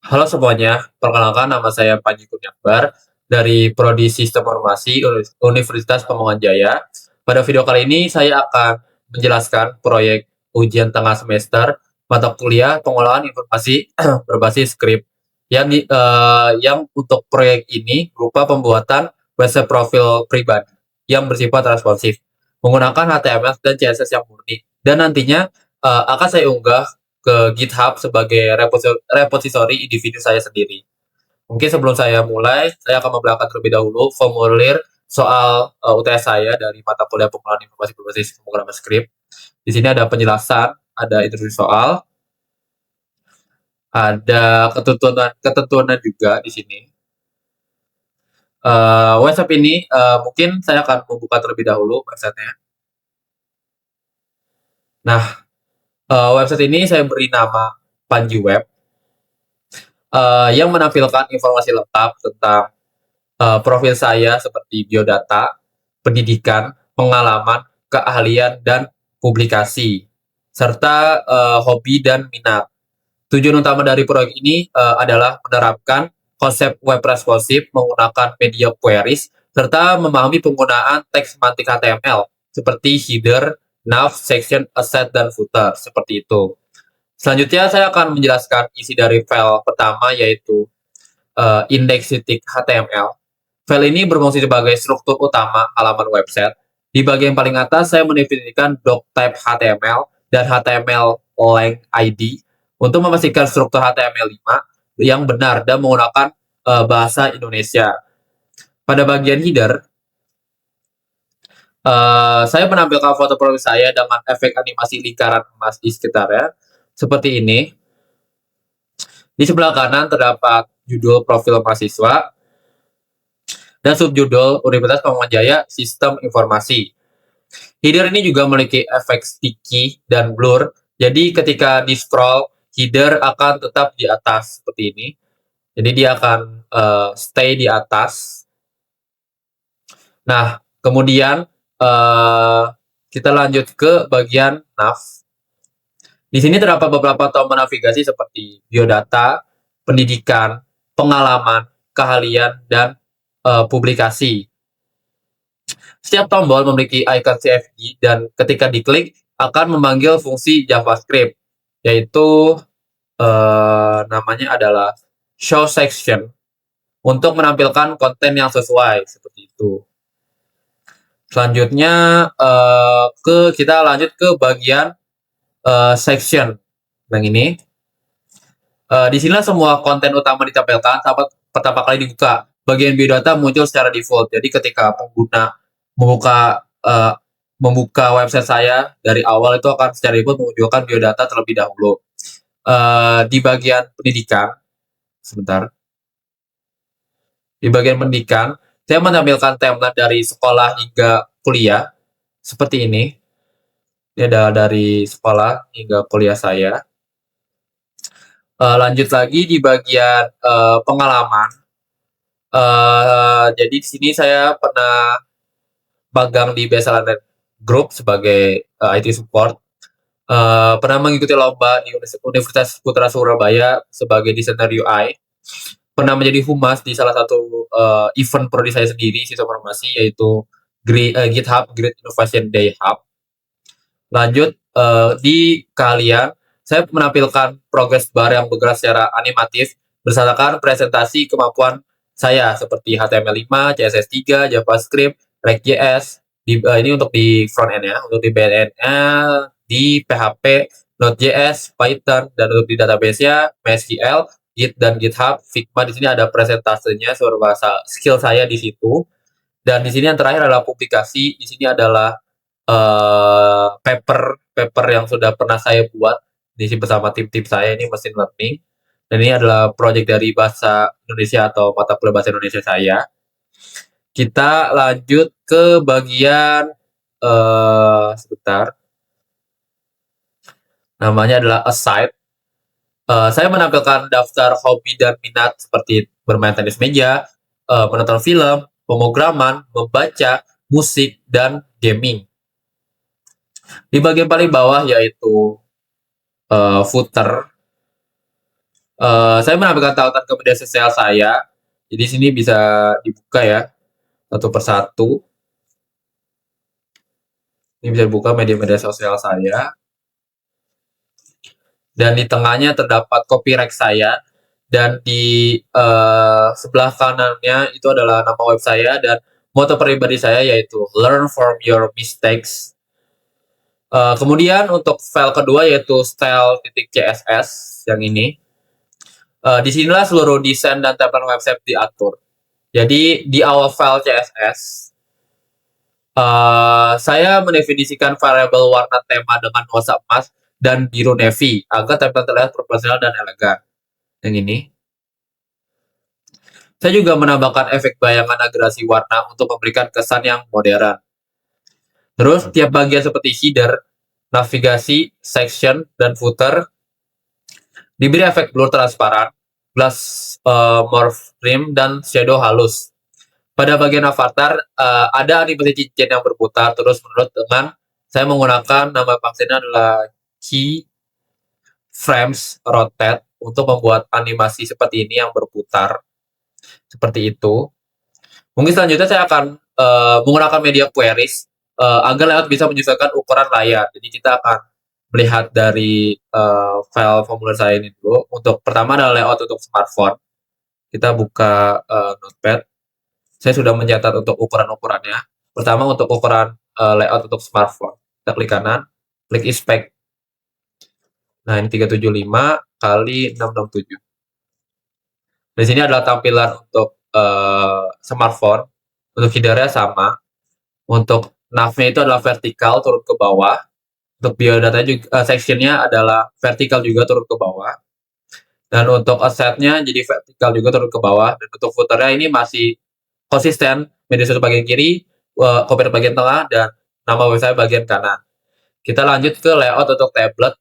Halo semuanya, perkenalkan nama saya Panji Kurniakbar dari Prodi Sistem Informasi Universitas Pamuangan Jaya. Pada video kali ini saya akan menjelaskan proyek ujian tengah semester mata kuliah pengolahan informasi berbasis skrip yang untuk proyek ini berupa pembuatan website profil pribadi yang bersifat responsif menggunakan HTML dan CSS yang murni dan nantinya akan saya unggah ke GitHub sebagai repository individu saya sendiri. Mungkin sebelum saya mulai, saya akan membelakang terlebih dahulu formulir soal UTS saya dari mata kuliah pengolahan informasi berbasis pemrograman script. Di sini ada penjelasan, ada introduksi soal, ada ketentuan juga di sini. Website ini mungkin saya akan membuka terlebih dahulu websitenya. Nah, website ini saya beri nama Panji Web, yang menampilkan informasi lengkap tentang profil saya seperti biodata, pendidikan, pengalaman, keahlian, dan publikasi, serta hobi dan minat. Tujuan utama dari proyek ini adalah menerapkan konsep web responsif menggunakan media queries, serta memahami penggunaan teks semantik HTML, seperti header, nav, section, asset, dan footer, seperti itu. Selanjutnya saya akan menjelaskan isi dari file pertama, yaitu index.html. File ini berfungsi sebagai struktur utama halaman website. Di bagian paling atas, saya mendefinisikan doc type HTML dan HTML length ID untuk memastikan struktur HTML5 yang benar dan menggunakan bahasa Indonesia. Pada bagian header, saya menampilkan foto profil saya dengan efek animasi lingkaran emas di sekitarnya, seperti ini. Di sebelah kanan terdapat judul profil mahasiswa, dan subjudul Universitas Pamuangan Jaya Sistem Informasi. Header ini juga memiliki efek sticky dan blur, jadi ketika di scroll, header akan tetap di atas seperti ini. Jadi dia akan stay di atas. Nah, kemudian kita lanjut ke bagian nav. Di sini terdapat beberapa tombol navigasi seperti biodata, pendidikan, pengalaman, keahlian, dan publikasi. Setiap tombol memiliki icon CFG dan ketika diklik akan memanggil fungsi JavaScript, yaitu namanya adalah show section untuk menampilkan konten yang sesuai seperti itu. Selanjutnya kita lanjut ke bagian section yang ini. Di sinilah semua konten utama ditampilkan saat pertama kali dibuka. Bagian biodata muncul secara default. Jadi ketika pengguna membuka website saya dari awal itu akan secara default menunjukkan biodata terlebih dahulu. Di bagian pendidikan, sebentar. Di bagian pendidikan, saya menampilkan template dari sekolah hingga kuliah seperti ini. Ini adalah dari sekolah hingga kuliah saya. Lanjut lagi di bagian pengalaman. Jadi di sini saya pernah magang di BSLN Group sebagai IT support. Pernah mengikuti lomba di Universitas Putra Surabaya sebagai desainer UI. Pernah menjadi humas di salah satu event prodi saya sendiri, sistem informasi, yaitu GitHub Great Innovation Day Hub. Lanjut di keahlian, saya menampilkan progress bar yang bergerak secara animatif berdasarkan presentasi kemampuan saya seperti HTML5, CSS3, JavaScript, React.js. Ini untuk di front end-nya, untuk di back end-nya di PHP, Node.js, Python, dan untuk di database-nya MySQL, Git dan GitHub. Figma di sini ada presentasenya seluruh bahasa skill saya di situ. Dan di sini yang terakhir adalah publikasi. Di sini adalah paper yang sudah pernah saya buat di sini bersama tim-tim saya, ini machine learning. Dan ini adalah proyek dari bahasa Indonesia atau mata kuliah bahasa Indonesia saya. Kita lanjut ke bagian sebentar. Namanya adalah aside. Saya menampilkan daftar hobi dan minat seperti bermain tenis meja, menonton film, pemrograman, membaca, musik, dan gaming. Di bagian paling bawah yaitu footer. Saya menampilkan tautan ke media sosial saya. Jadi sini bisa dibuka ya, satu persatu. Ini bisa dibuka media-media sosial saya. Dan di tengahnya terdapat copyright saya. Dan di sebelah kanannya itu adalah nama web saya dan moto pribadi saya yaitu learn from your mistakes. Kemudian untuk file kedua yaitu style.css yang ini. Disinilah seluruh desain dan template website diatur. Jadi di awal file CSS, saya mendefinisikan variabel warna tema dengan nuansa emas dan biru navy agar template terlihat proporsional dan elegan. Yang ini. Saya juga menambahkan efek bayangan agregasi warna untuk memberikan kesan yang modern. Terus tiap bagian seperti header, navigasi, section, dan footer diberi efek blur transparan, glass morph trim, dan shadow halus. Pada bagian avatar ada animasi cincin yang berputar terus menerus dengan saya menggunakan nama fungsinya adalah key frames rotate untuk membuat animasi seperti ini yang berputar seperti itu. Mungkin selanjutnya saya akan menggunakan media queries agar layout bisa menyesuaikan ukuran layar. Jadi kita akan melihat dari file formulir saya ini dulu. Untuk pertama adalah layout untuk smartphone. Kita buka Notepad. Saya sudah mencatat untuk ukuran-ukurannya. Pertama untuk ukuran layout untuk smartphone. Kita klik kanan, klik inspect. Nah ini 375 kali 667. Di sini adalah tampilan untuk smartphone. Untuk header-nya sama. Untuk nav-nya itu adalah vertikal turun ke bawah. Untuk biodata juga section-nya adalah vertikal juga turun ke bawah. Dan untuk asset-nya jadi vertikal juga turun ke bawah. Dan untuk footer-nya ini masih konsisten. Media sosial bagian kiri, copy bagian tengah, dan nama website bagian kanan. Kita lanjut ke layout untuk tablet.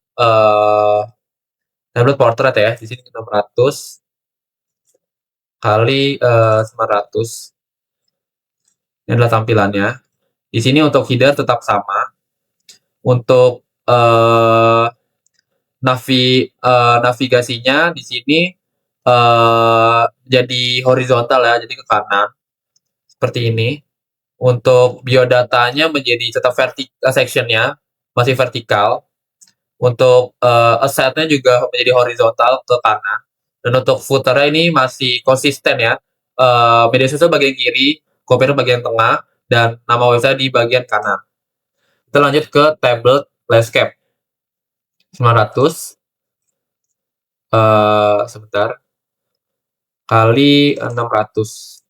Tablet portrait ya. Di sini 600 kali 900. Ini adalah tampilannya. Di sini untuk header tetap sama. Untuk navigasinya di sini jadi horizontal ya, jadi ke kanan seperti ini. Untuk biodatanya menjadi tetap vertikal, sectionnya masih vertikal. Untuk assetnya juga menjadi horizontal ke kanan. Dan untuk footernya ini masih konsisten ya. Media sosial bagian kiri, copy bagian tengah, dan nama website di bagian kanan. Kita lanjut ke tablet landscape 900 sebentar kali 600.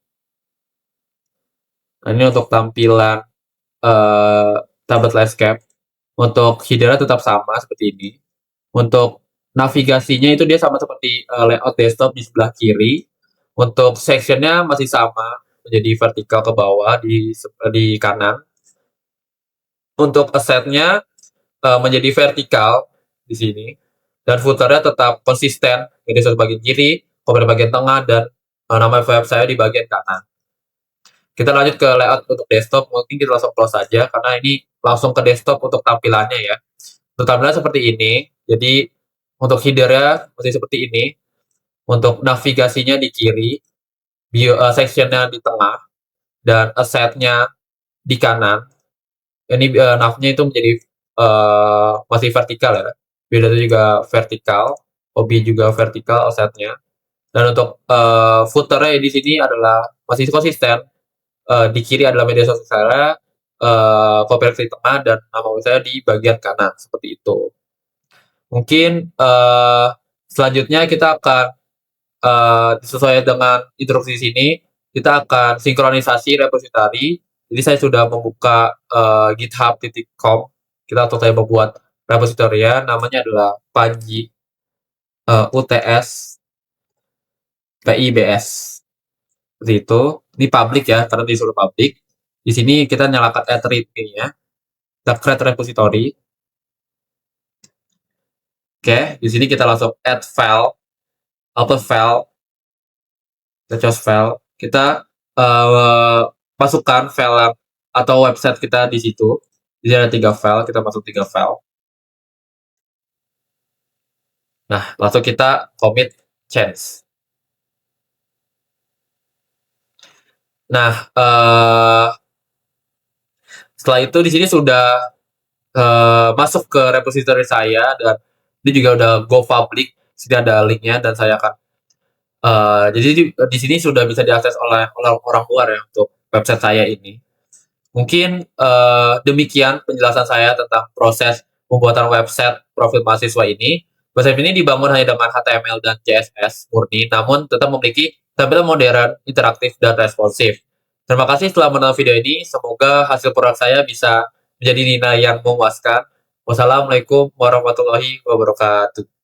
Nah, ini untuk tampilan tablet landscape. Untuk header tetap sama seperti ini. Untuk navigasinya itu dia sama seperti layout desktop di sebelah kiri. Untuk sectionnya masih sama, menjadi vertikal ke bawah di kanan. Untuk assetnya menjadi vertikal di sini. Dan footernya tetap konsisten, media sosial bagian kiri, cover bagian tengah, dan nama web saya di bagian kanan. Kita lanjut ke layout untuk desktop, mungkin kita langsung close saja, karena ini langsung ke desktop untuk tampilannya ya. Untuk tampilannya seperti ini, jadi untuk header-nya masih seperti ini, untuk navigasinya di kiri, section-nya di tengah, dan asset-nya di kanan. Ini nav-nya itu menjadi masih vertikal ya. Biodata juga vertikal, OB juga vertikal asset-nya. Dan untuk footer-nya di sini adalah masih konsisten. Di kiri adalah media sosial saya, copyright di tengah, dan nama saya di bagian kanan seperti itu. Mungkin selanjutnya kita akan sesuai dengan instruksi sini, kita akan sinkronisasi repository. Jadi saya sudah membuka github.com. Kita atau saya membuat repository ya, namanya adalah Panji UTS PIBS. Seperti itu. Ini public ya, karena disuruh public. Di sini kita nyalakan add readme ya. Kita create repository. Oke, di sini kita langsung add file, auto file, kita choose file. Kita masukkan file atau website kita di situ. Jadi ada 3 file, kita masuk 3 file. Nah, langsung kita commit chance. Nah, setelah itu di sini sudah masuk ke repository saya dan ini juga udah go public, sini ada linknya dan saya akan jadi di sini sudah bisa diakses oleh orang luar ya untuk website saya ini. Mungkin demikian penjelasan saya tentang proses pembuatan website profil mahasiswa ini. Website ini dibangun hanya dengan HTML dan CSS murni, namun tetap memiliki tampilan modern, interaktif, dan responsif. Terima kasih telah menonton video ini. Semoga hasil produk saya bisa menjadi nilai yang memuaskan. Wassalamualaikum warahmatullahi wabarakatuh.